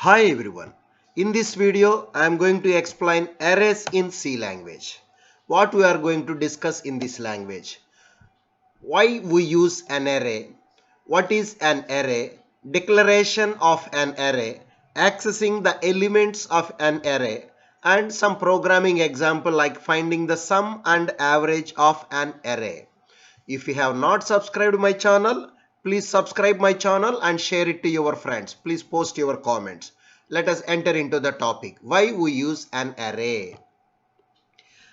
Hi everyone. In this video, I am going to explain arrays in C language. What we are going to discuss in this language. Why we use an array. What is an array? Declaration of an array. Accessing the elements of an array. And some programming example like finding the sum and average of an array. If you have not subscribed my channel, please subscribe my channel and share it to your friends. Please post your comments. Let us enter into the topic. Why we use an array?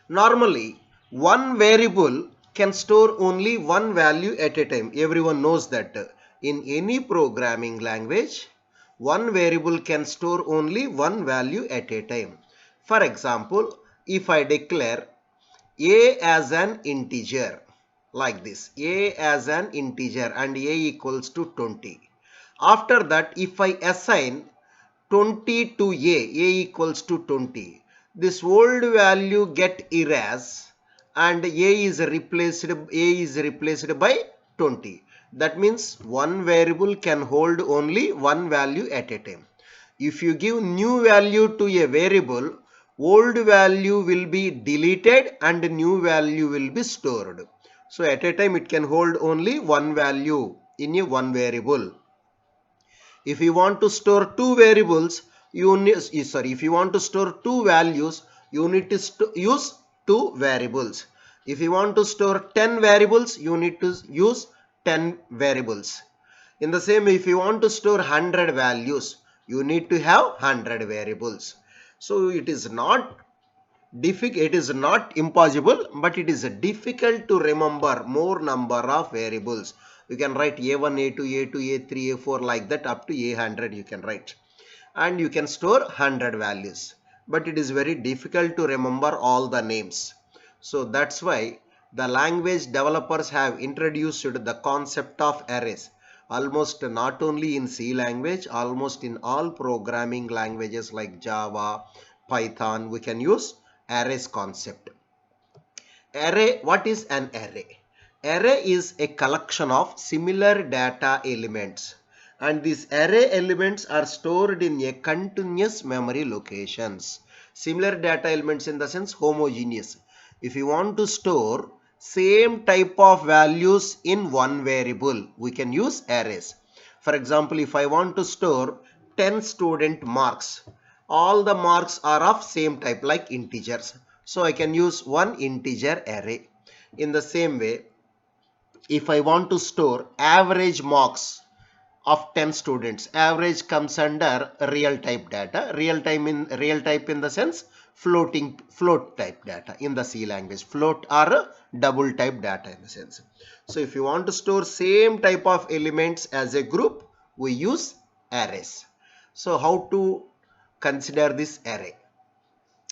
Normally, one variable can store only one value at a time. Everyone knows that in any programming language, one variable can store only one value at a time. For example, if I declare a as an integer, like this, a as an integer and a equals to 20. After that, if I assign 20 to a equals to 20, this old value get erased and a is replaced by 20. That means one variable can hold only one value at a time. If you give new value to a variable, old value will be deleted and new value will be stored. So at a time it can hold only one value in a one variable. If you want to store two variables, if you want to store two values, you need to use two variables. If you want to store 10 variables, you need to use 10 variables. In the same way, if you want to store 100 values, you need to have 100 variables. So it is not difficult, it is not impossible, but it is difficult to remember more number of variables. You can write A1, A2, A2, A3, A4 like that up to A100 you can write. And you can store 100 values. But it is very difficult to remember all the names. So that's why the language developers have introduced the concept of arrays. Almost not only in C language, almost in all programming languages like Java, Python, we can use arrays concept. Array, what is an array? Array is a collection of similar data elements, and these array elements are stored in a continuous memory locations. Similar data elements in the sense homogeneous. If you want to store same type of values in one variable, we can use arrays. For example, if I want to store 10 student marks, all the marks are of same type like integers. So I can use one integer array. In the same way, if I want to store average marks of 10 students, average comes under real type data. Real type in the sense float type data in the C language. Float or double type data in the sense. So if you want to store same type of elements as a group, we use arrays. So how to consider this array?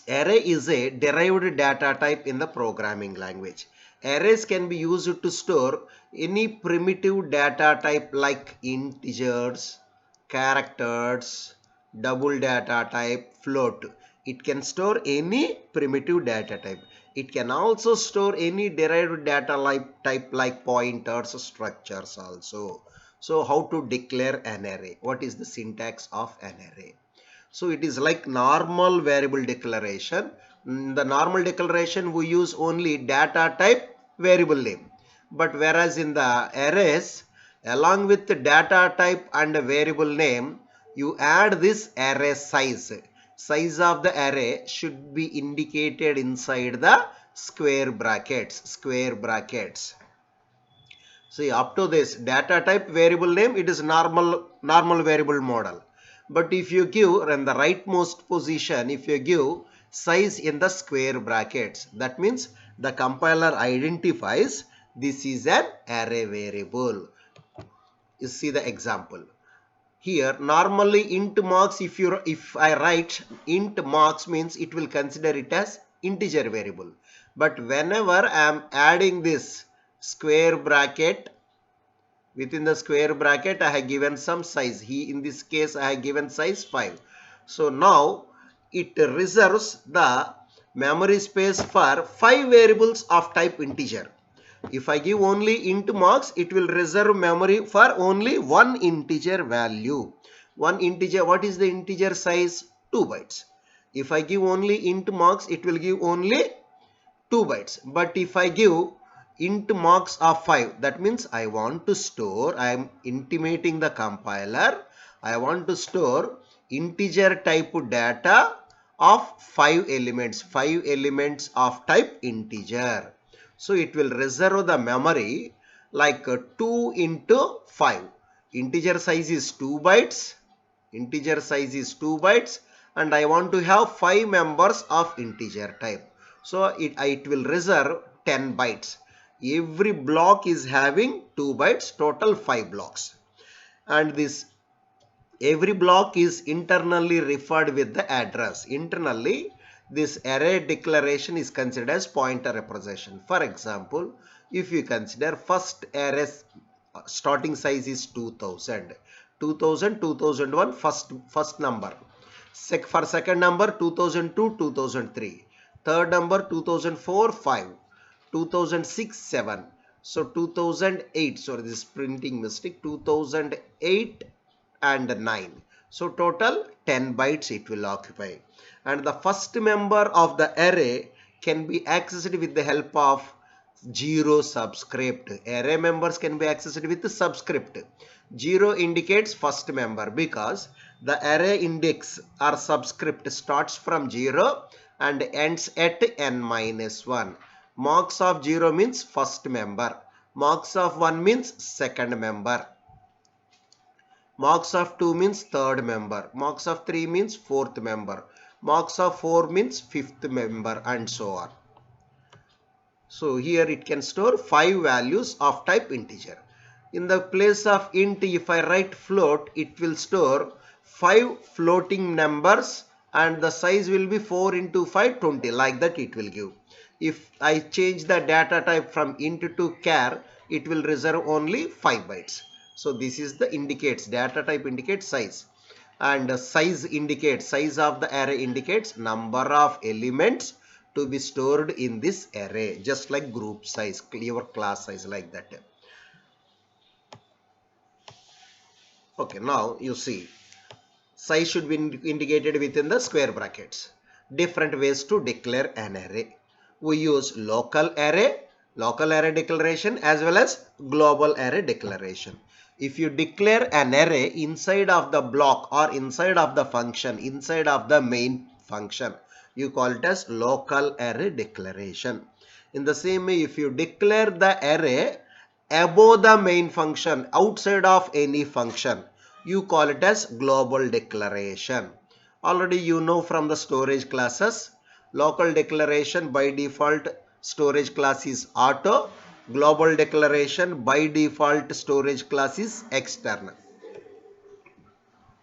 Array is a derived data type in the programming language. Arrays can be used to store any primitive data type like integers, characters, double data type, float. It can store any primitive data type. It can also store any derived data type like pointers, structures also. So how to declare an array? What is the syntax of an array? So it is like normal variable declaration. In the normal declaration, we use only data type variable name. But whereas in the arrays, along with the data type and variable name, you add this array size. Size of the array should be indicated inside the square brackets. See, up to this data type variable name, it is normal variable model. But if you give in the rightmost position, if you give size in the square brackets, that means the compiler identifies this is an array variable. You see the example. Here normally int marks, if I write int marks means it will consider it as integer variable. But whenever I am adding this square bracket, within the square bracket I have given some size. In this case I have given size 5. So now it reserves the memory space for 5 variables of type integer. If I give only int marks, it will reserve memory for only one integer value. one integer. What is the integer size? 2 bytes. If I give only int marks, it will give only 2 bytes. But if I give int marks of 5, that means I want to store, I am intimating the compiler, I want to store integer type data of 5 elements of type integer. So it will reserve the memory like 2 into 5. Integer size is 2 bytes. Integer size is 2 bytes and I want to have 5 members of integer type. So it will reserve 10 bytes. Every block is having 2 bytes, total 5 blocks. And this every block is internally referred with the address. Internally, this array declaration is considered as pointer representation. For example, if you consider first array starting size is 2000. 2000, 2001 first number. For second number 2002, 2003. Third number 2004, 5. 2006, 7. So 2008, sorry, this printing mistake, 2008 and 9. So total 10 bytes it will occupy. And the first member of the array can be accessed with the help of 0 subscript. Array members can be accessed with the subscript. 0 indicates first member because the array index or subscript starts from 0 and ends at n-1. Marks of 0 means first member. Marks of 1 means second member. Marks of 2 means third member. Marks of 3 means fourth member. Marks of 4 means fifth member and so on. So here it can store 5 values of type integer. In the place of int, if I write float, it will store 5 floating numbers and the size will be 4 into 5, 20. Like that it will give. If I change the data type from int to char, it will reserve only 5 bytes. So this is the indicates, data type indicates size. And size indicates, size of the array indicates number of elements to be stored in this array, just like group size, your class size, like that. Okay, now you see size should be indicated within the square brackets. Different ways to declare an array. We use local array declaration as well as global array declaration. If you declare an array inside of the block or inside of the function, inside of the main function, you call it as local array declaration. In the same way, if you declare the array above the main function, outside of any function, you call it as global declaration. Already you know from the storage classes, local declaration by default storage class is auto. Global declaration by default storage class is external.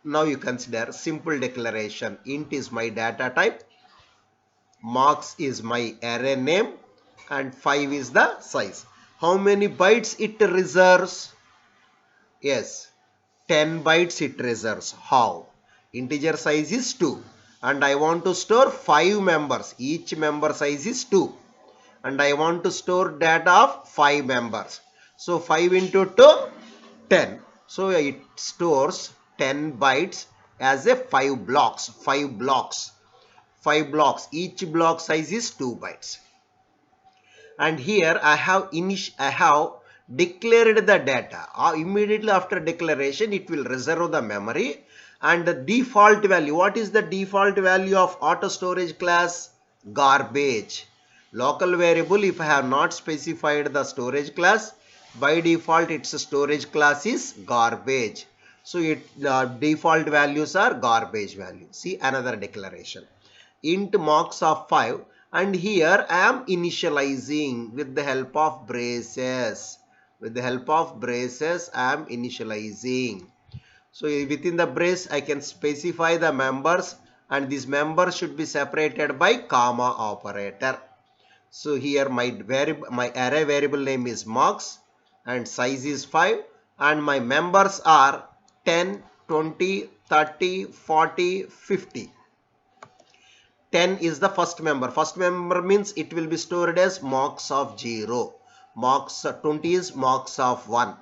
Now you consider simple declaration. Int is my data type, marks is my array name, and 5 is the size. How many bytes it reserves? Yes, 10 bytes it reserves. How? Integer size is 2 and I want to store 5 members. Each member size is 2 and I want to store data of 5 members. So 5 into 2, 10. So it stores 10 bytes as a 5 blocks. 5 blocks. 5 blocks. Each block size is 2 bytes. And here I have declared the data. Immediately after declaration, it will reserve the memory and the default value. What is the default value of auto storage class? Garbage. Local variable, if I have not specified the storage class, by default its storage class is garbage. So default values are garbage value. See another declaration. Int marks of 5 and here I am initializing with the help of braces. With the help of braces I am initializing. So within the brace I can specify the members and these members should be separated by comma operator. So here my array variable name is marks and size is 5 and my members are 10, 20, 30, 40, 50. 10 is the first member. First member means it will be stored as marks of 0. Marks 20 is marks of 1.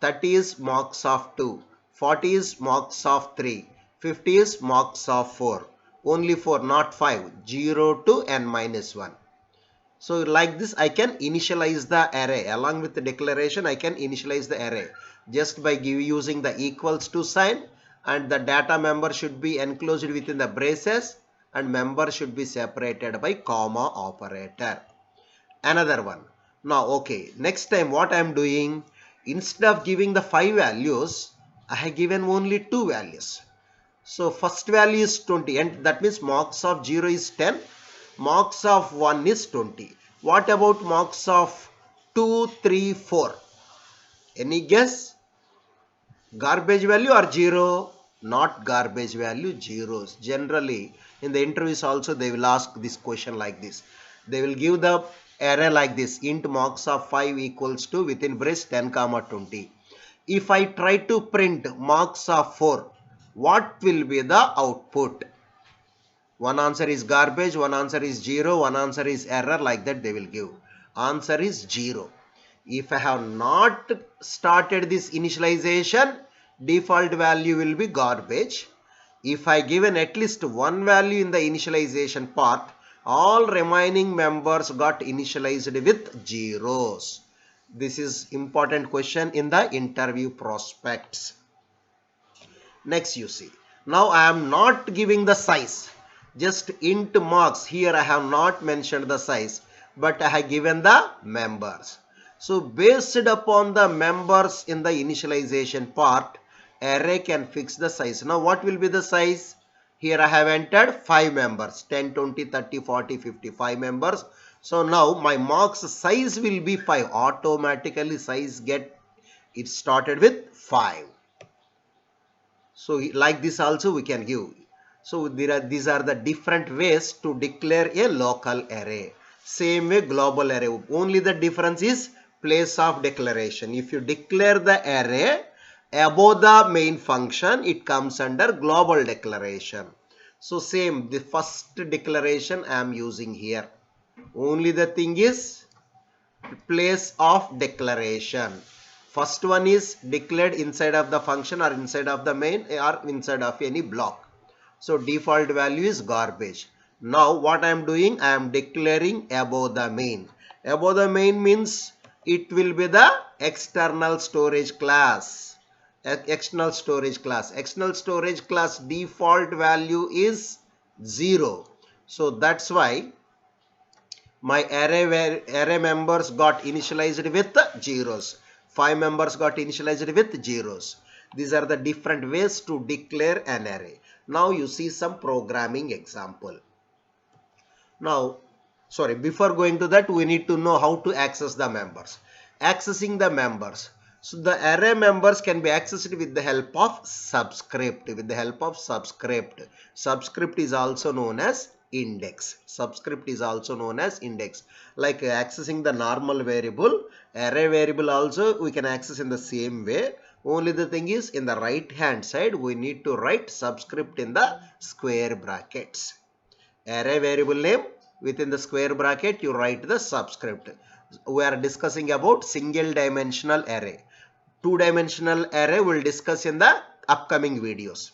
30 is marks of 2. 40 is marks of 3, 50 is marks of 4, only 4 not 5, 0 to n minus 1. So like this I can initialize the array. Along with the declaration I can initialize the array just by using the equals to sign, and the data member should be enclosed within the braces and member should be separated by comma operator. Another one. Now okay, next time what I am doing, instead of giving the 5 values, I have given only 2 values. So first value is 20 and that means marks of 0 is 10, marks of 1 is 20. What about marks of 2, 3, 4? Any guess? Garbage value or 0? Not garbage value, zeros. Generally in the interviews also they will ask this question like this. They will give the array like this: int marks of 5 equals to within brace 10 comma 20. If I try to print marks of 4, what will be the output? One answer is garbage, one answer is 0, one answer is error, like that they will give. Answer is 0. If I have not started this initialization, default value will be garbage. If I given at least one value in the initialization part, all remaining members got initialized with zeros. This is important question in the interview prospects. Next you see. Now I am not giving the size. Just int marks. Here I have not mentioned the size, but I have given the members. So based upon the members in the initialization part, array can fix the size. Now what will be the size? Here I have entered 5 members, 10, 20, 30, 40, 50, 5 members. So now my marks size will be 5. Automatically size it started with 5. So like this also we can give. So these are the different ways to declare a local array. Same way global array. Only the difference is place of declaration. If you declare the array above the main function, it comes under global declaration. So same, the first declaration I am using here. Only the thing is place of declaration. First one is declared inside of the function or inside of the main or inside of any block. So default value is garbage. Now what I am doing, I am declaring above the main. Above the main means it will be the external storage class. External storage class. External storage class default value is 0. So that's why my array members got initialized with zeros. 5 members got initialized with zeros. These are the different ways to declare an array. Now you see some programming example. Now, before going to that, we need to know how to access the members. Accessing the members. So the array members can be accessed with the help of subscript. Subscript is also known as index. Subscript is also known as index. Like accessing the normal variable, array variable also we can access in the same way. Only the thing is, in the right hand side we need to write subscript in the square brackets. Array variable name, within the square bracket you write the subscript. We are discussing about single dimensional array. Two-dimensional array we'll discuss in the upcoming videos.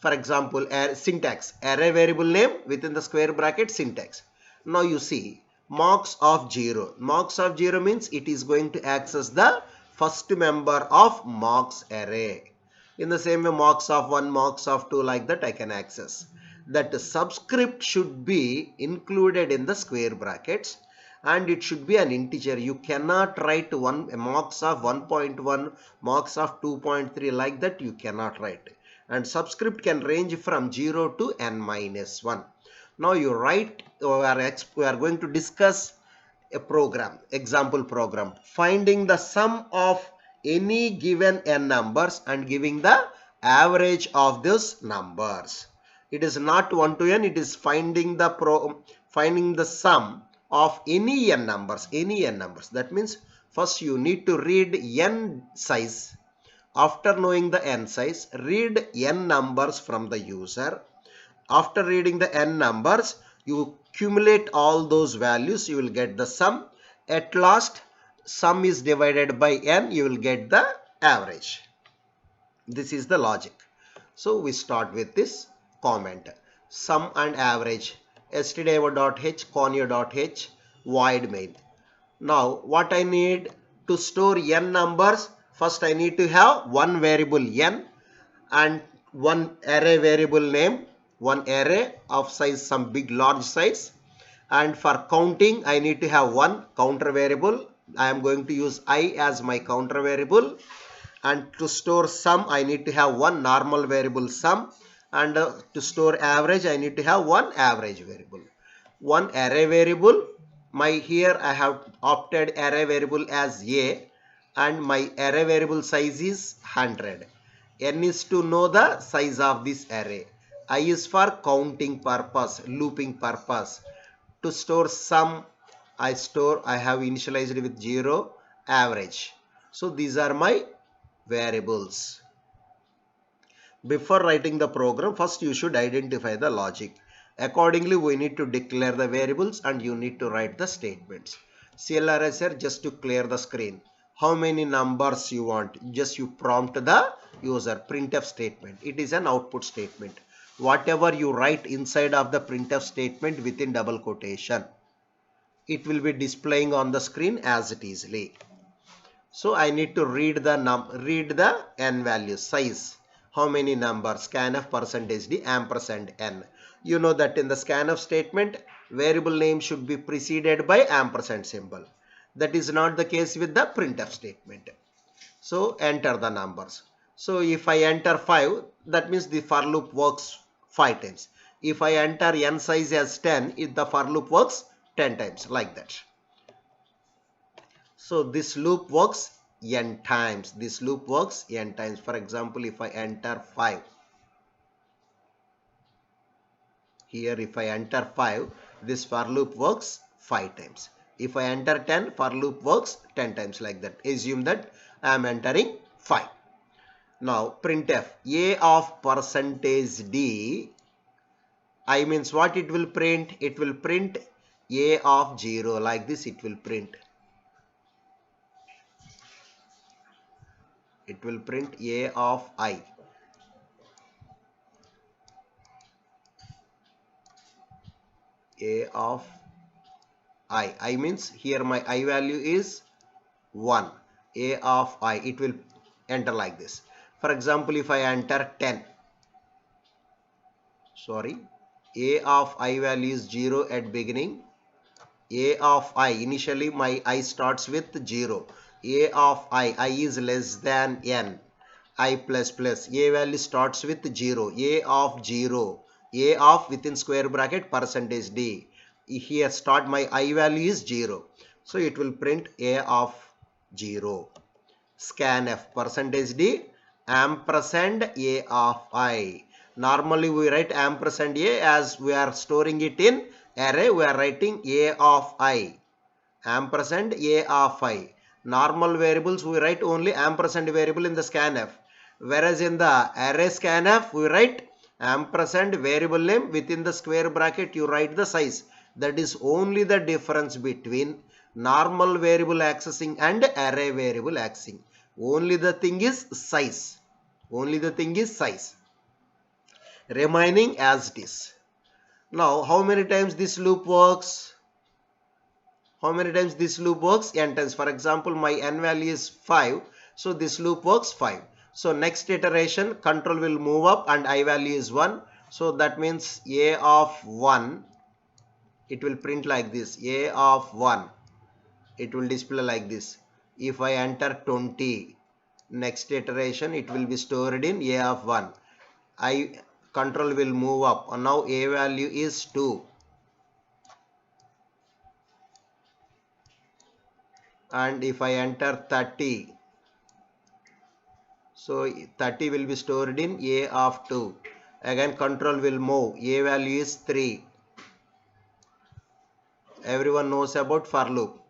For example, syntax, array variable name within the square bracket syntax. Now you see marks of 0. Marks of 0 means it is going to access the first member of marks array. In the same way, marks of 1, marks of 2, like that I can access. That subscript should be included in the square brackets and it should be an integer. You cannot write marks of 1.1, marks of 2.3, like that you cannot write. And subscript can range from 0 to n minus 1. Now you write, we are going to discuss a program, example program, finding the sum of any given n numbers and giving the average of those numbers. It is not 1 to n, it is finding the sum of any n numbers, That means first you need to read n size. After knowing the n size, read n numbers from the user. After reading the n numbers, you accumulate all those values, you will get the sum. At last, sum is divided by n, you will get the average. This is the logic. So we start with this comment. Sum and average. stdio.h, conio.h, void main. Now what I need to store n numbers? First I need to have one variable n and one array variable name, one array of size, some big large size. And for counting I need to have one counter variable. I am going to use I as my counter variable. And to store sum I need to have one normal variable sum, and to store average I need to have one average variable. One array variable, my here I have opted array variable as a, and my array variable size is 100. N is to know the size of this array. I is for counting purpose, looping purpose. To store sum I have initialized with 0, average. So these are my variables. Before writing the program, first you should identify the logic. Accordingly, we need to declare the variables and you need to write the statements. CLRSR, just to clear the screen. How many numbers you want? Just you prompt the user. Printf statement. It is an output statement. Whatever you write inside of the printf statement within double quotation, it will be displaying on the screen as it easily. So I need to read the n value size. How many numbers? Scanf %d ampersand n. You know that in the scanf statement, variable name should be preceded by ampersand symbol. That is not the case with the printf statement. So enter the numbers. So if I enter 5, that means the for loop works 5 times. If I enter n size as 10, the for loop works 10 times, like that. So this loop works n times. This loop works n times. For example, if I enter 5. Here if I enter 5, this for loop works 5 times. If I enter 10, for loop works 10 times, like that. Assume that I am entering 5. Now printf a of %d. I means what it will print? It will print a of 0, like this it will print. It will print a of I. A of I. I means here my I value is 1. A of I. It will enter like this. For example, if I enter 10. Sorry. A of I value is 0 at beginning. A of I. Initially my I starts with 0. A of I is less than n. I plus plus. A value starts with 0. A of 0. A of within square bracket %d. Here start my I value is 0. So it will print A of 0. Scanf %d ampersand A of I. Normally we write ampersand A, as we are storing it in array, we are writing A of I. Ampersand A of I. Normal variables we write only ampersand variable in the scanf. Whereas in the array scanf we write ampersand variable name, within the square bracket you write the size. That is only the difference between normal variable accessing and array variable accessing. Only the thing is size. Only the thing is size. Remaining as it is. Now how many times this loop works? How many times this loop works? N times. For example, my n value is 5. So this loop works 5. So next iteration, control will move up and I value is 1. So that means A of 1. It will print like this. A of 1. It will display like this. If I enter 20, next iteration, it will be stored in A of 1. Control will move up. Now A value is 2. And if I enter 30, so 30 will be stored in A of 2. Again control will move. A value is 3. Everyone knows about for loop.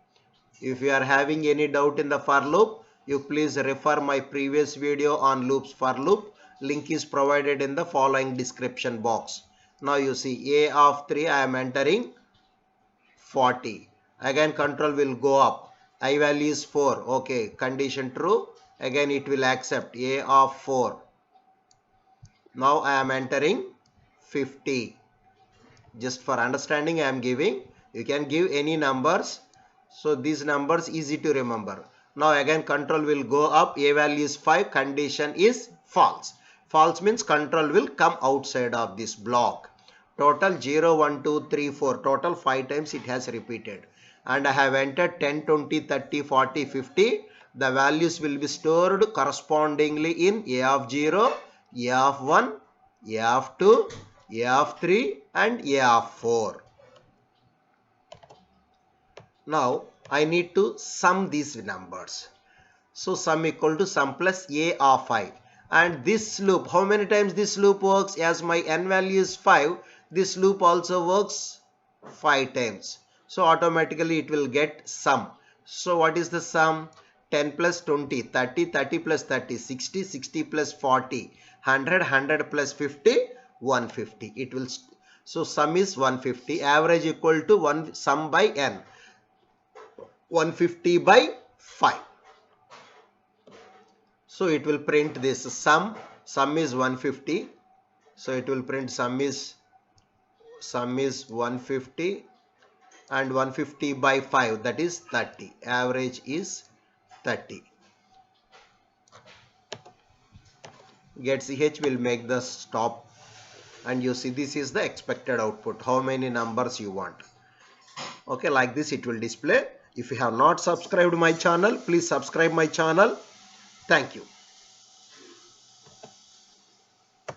If you are having any doubt in the for loop, you please refer my previous video on loops for loop. Link is provided in the following description box. Now you see A of 3 I am entering 40. Again control will go up. I value is 4. Okay, condition true. Again it will accept A of 4. Now I am entering 50. Just for understanding I am giving. You can give any numbers. So these numbers easy to remember. Now again control will go up. A value is 5. Condition is false. False means control will come outside of this block. Total 0, 1, 2, 3, 4. Total 5 times it has repeated. And I have entered 10, 20, 30, 40, 50. The values will be stored correspondingly in A of 0, A of 1, A of 2, A of 3 and A of 4. Now I need to sum these numbers. So sum equal to sum plus A of 5. And this loop, how many times this loop works? As my n value is 5, this loop also works 5 times. So automatically it will get sum. So what is the sum? 10 plus 20, 30, 30 plus 30, 60, 60 plus 40, 100, 100 plus 50, 150. It will, so sum is 150. Average equal to 1 sum by n. 150 by 5. So it will print this sum. Sum is 150. So it will print sum is 150 and 150 by 5, that is 30. Average is 30. Get ch will make the stop, and you see this is the expected output. How many numbers you want. Okay, like this it will display. If you have not subscribed my channel, please subscribe my channel. Thank you.